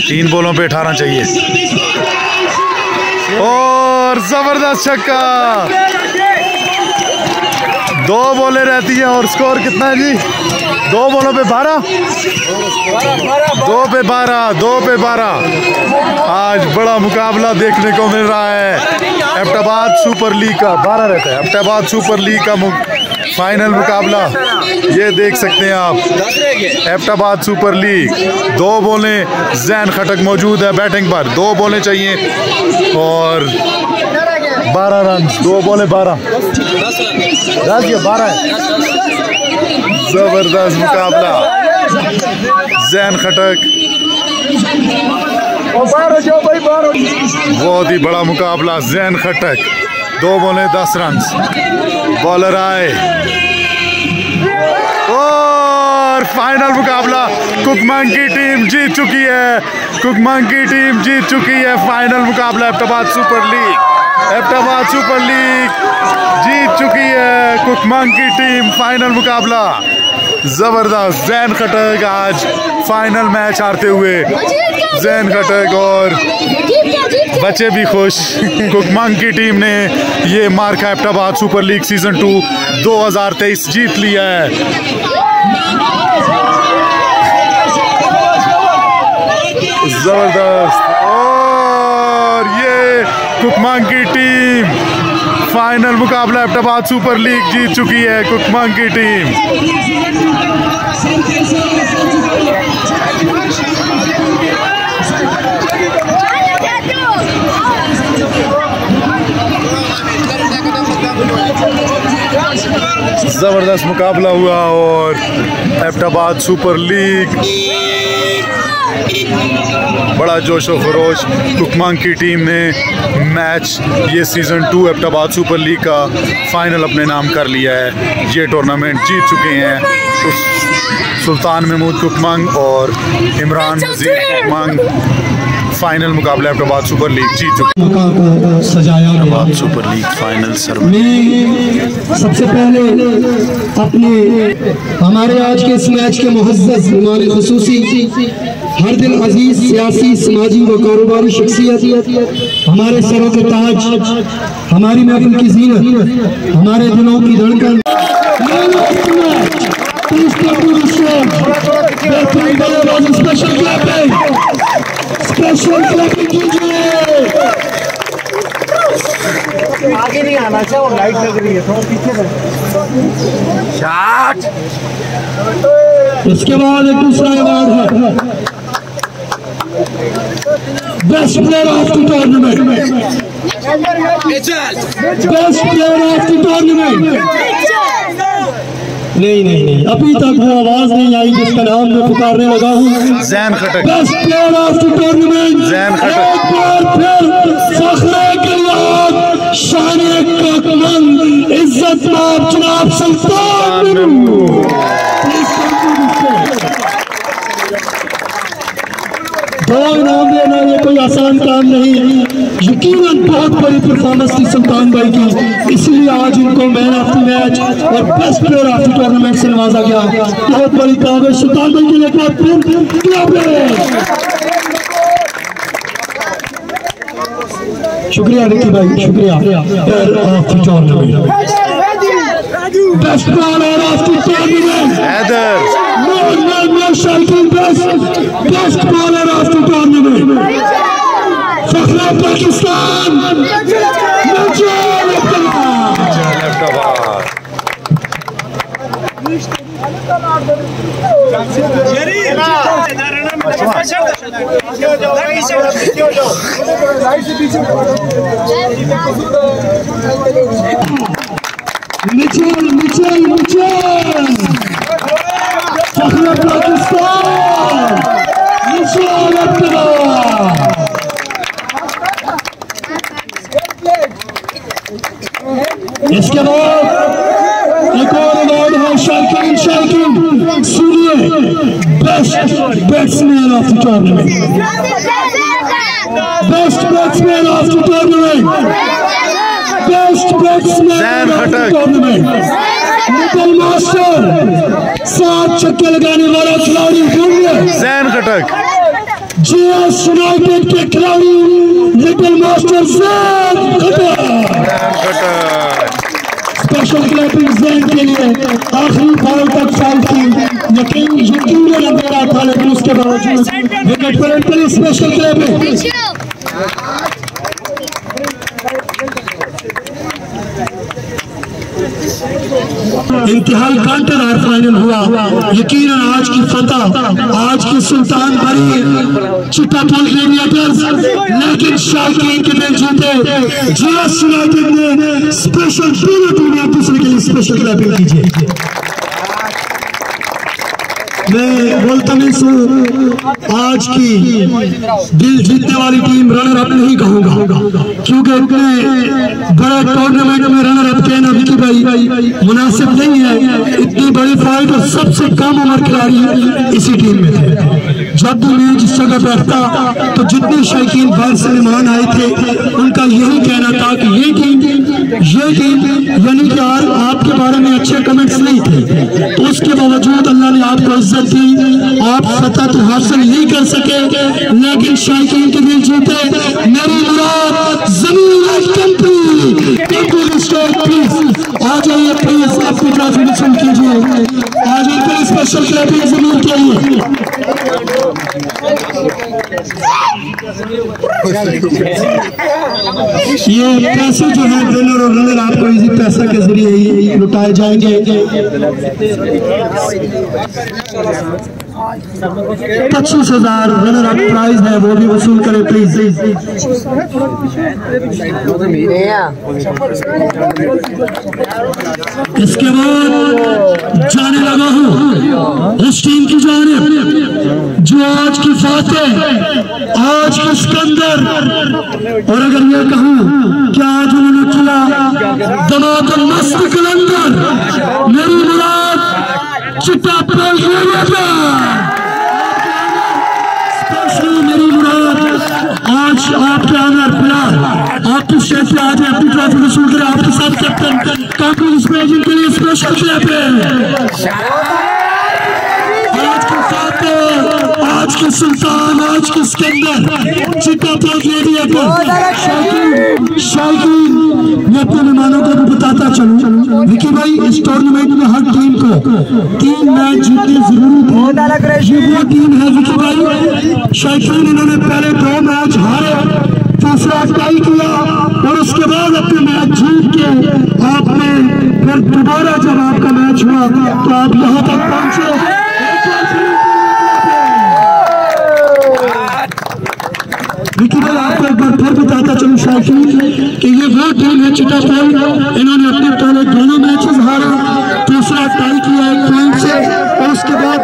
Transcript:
3 बॉलों पे 18 चाहिए और जबरदस्त छक्का। 2 बॉलें रहती हैं और स्कोर कितना है जी? 2 बॉलों पे 12, 2 पे 12। आज बड़ा मुकाबला देखने को मिल रहा है। एबटाबाद सुपर लीग का 12 रहता है। एबटाबाद सुपर लीग का फाइनल मुकाबला ये देख सकते हैं आप। एबटाबाद सुपर लीग 2 बॉलें जैन खटक मौजूद है बैटिंग पर। 2 बॉलें चाहिए और 12 रन। 2 बॉलें 12 है। जबरदस्त मुकाबला। जैन खटक बहुत ही बड़ा मुकाबला। जैन खटक 2 बॉलें 10 रन। बॉलर आए और फाइनल मुकाबला कुकमान की टीम जीत चुकी है। कुकमान की टीम जीत चुकी है फाइनल मुकाबला। एबटाबाद सुपर लीग जीत चुकी है कुकमान की टीम फाइनल मुकाबला। जबरदस्त। जैन खटक आज फाइनल मैच हारते हुए। जैन खटक और बच्चे भी खुश। कुकमान की टीम ने ये मार्का एबटाबाद सुपर लीग सीजन 2 2023 जीत लिया है। जबरदस्त। और ये कुकमान की टीम फाइनल मुकाबला एबटाबाद सुपर लीग जीत चुकी है। कुकमान की टीम जबरदस्त मुकाबला हुआ और एबटाबाद सुपर लीग बड़ा जोशो खरोश। कुकमान की टीम ने मैच ये सीज़न 2 एबटाबाद सुपर लीग का फाइनल अपने नाम कर लिया है। ये टूर्नामेंट जीत चुके हैं सुल्तान महमूद कुकमान और इमरान नज़ीर कुकमान। फाइनल मुकाबला एबटाबाद सुपर लीग जीत चुके हैं। सजाया Abbottabad super league final sir में सबसे पहले अपने हमारे आज के इस मैच के मुअज़्ज़ज़ मेहमान ख़ुसूसी हर दिल अजीज सियासी समाजी व कारोबारी शख्सियत हमारे सरों के ताज हमारी महफिल की ज़ीनत हमारे दिलों की धड़कन आगे नहीं आना चाहिए और लाइट लग रही है थोड़ा पीछे शॉट। इसके बाद एक दूसरा अवार्ड है best player of the tournament. Best player of the tournament. नहीं अभी तक वो आवाज नहीं आई जिसका नाम मैं पुकारने लगा हूँ। Zain Khattak best player of the tournament. Zain Khattak शान-ए कुकमान इज्जत माब जनाब सुल्तान महमूद। दो इनाम देना ये कोई आसान काम नहीं। यकीनन बहुत बड़ी परफॉर्मेंस थी सुल्तान भाई की, इसलिए आज उनको मैन ऑफ द मैच और best player of the tournament से नवाजा गया। बहुत बड़ी काबिल सुल्तान भाई के लिए शुक्रिया निकी भाई, शुक्रिया। Player of the tournament, best player of the tournament Haider best bowler of the tournament फखरे पाकिस्तान मिचेल फखरे पाकिस्तान इसके बाद एक और अवार्ड है शाकिन सुनिए best batsman of the tournament. Best batsman of the tournament. Best batsman of the tournament little master 7 छक्के लगाने वाला खिलाड़ी जैन खटक। जीएस यूनाइटेड के खिलाड़ी लिटिल मास्टर जैन खटक। स्पेशल क्लैपिंग जैन के लिए आखिरी बॉल तक फाउल की यकीन लग रहा था, लेकिन उसके बावजूद विकेट पर एंट्री। स्पेशल क्लैपिंग इंतहाई कांटेदार फाइनल हुआ। यकीनन आज की फतह, आज की सुल्तान बड़ी चिट्टापुल ग्लैडिएटर्स, लेकिन शायकीन के दिल जीते जीएस यूनाइटेड ने। स्पेशल टीम एक दूसरे के लिए स्पेशल क्लैपिंग कीजिए। मैं मुल्तमिस हूँ आज की दिल जीतने वाली टीम रनर अप नहीं कहूँगा, क्योंकि इतने बड़े टूर्नामेंट में रनर अप कहना विकी भाई मुनासिब नहीं है। इतनी बड़ी फाइट और सबसे कम उम्र खिलाड़ी इसी टीम में थे। जब भी मैच इस जगह बैठता तो जितने शायकीन बाहर से मेहमान आए थे उनका यही कहना था कि ये टीम यानी कि आपके बारे में अच्छे कमेंट्स नहीं थे, तो उसके बावजूद अल्लाह ने आपको इज्जत दी। आप फतह तो हासिल नहीं कर सके, लेकिन शायकीन के दिल जीते। मेरी मुराद जमीन कंपनी स्टोर, प्लीज आ जाइए, प्लीज अपनी ट्रॉफी रिसीव कीजिए। आ जाइए स्पेशल क्लैपिंग जमीन के लिए। ये पैसे जो है विनर और रनर आपको इसी पैसा के जरिए ही लुटाए जाएंगे। 25,000 रनर अप प्राइज है, वो भी वसूल करें प्लीज। इसके बाद जाने लगा हूँ उस टीम की जानिब जो आज की फातेह, आज के सिकंदर, और अगर ये कहूँ क्या आज उन्होंने किया दमाद मस्त कलंदर, मेरी मुराद चिट्टापुल मेरी मुराद आज आपके आनर फिलहाल आपकी स्टेज पे आज अपनी ट्रॉफी वसूल करें। आपके साथ कैप्टन काकुल स्पेजिंग के लिए स्पेशल क्लैप आज के सुल्तान, आज के सिकंदर चिट्टापुल ग्लैडिएटर शायकीन। मैं अपने मेहमानों को भी बताता चलूं विकी भाई, इस टूर्नामेंट में हर टीम को 3 मैच जीतने जरूरी थे। ये वो टीम है विकी भाई, शायकीन इन्होंने पहले 2 मैच हारे, तीसरा टाई किया और उसके बाद अपने मैच जीत के आपने फिर दोबारा जब आपका मैच हुआ तो आप यहाँ तक पहुंचे। विकी भाई आपको एक बार फिर बताता चलूं शायकीन कि ये वो टीम है चिट्टापुल, इन्होंने अपने पहले दोनों मैचेस हारे, तीसरा टाई किया 1 पॉइंट से और उसके बाद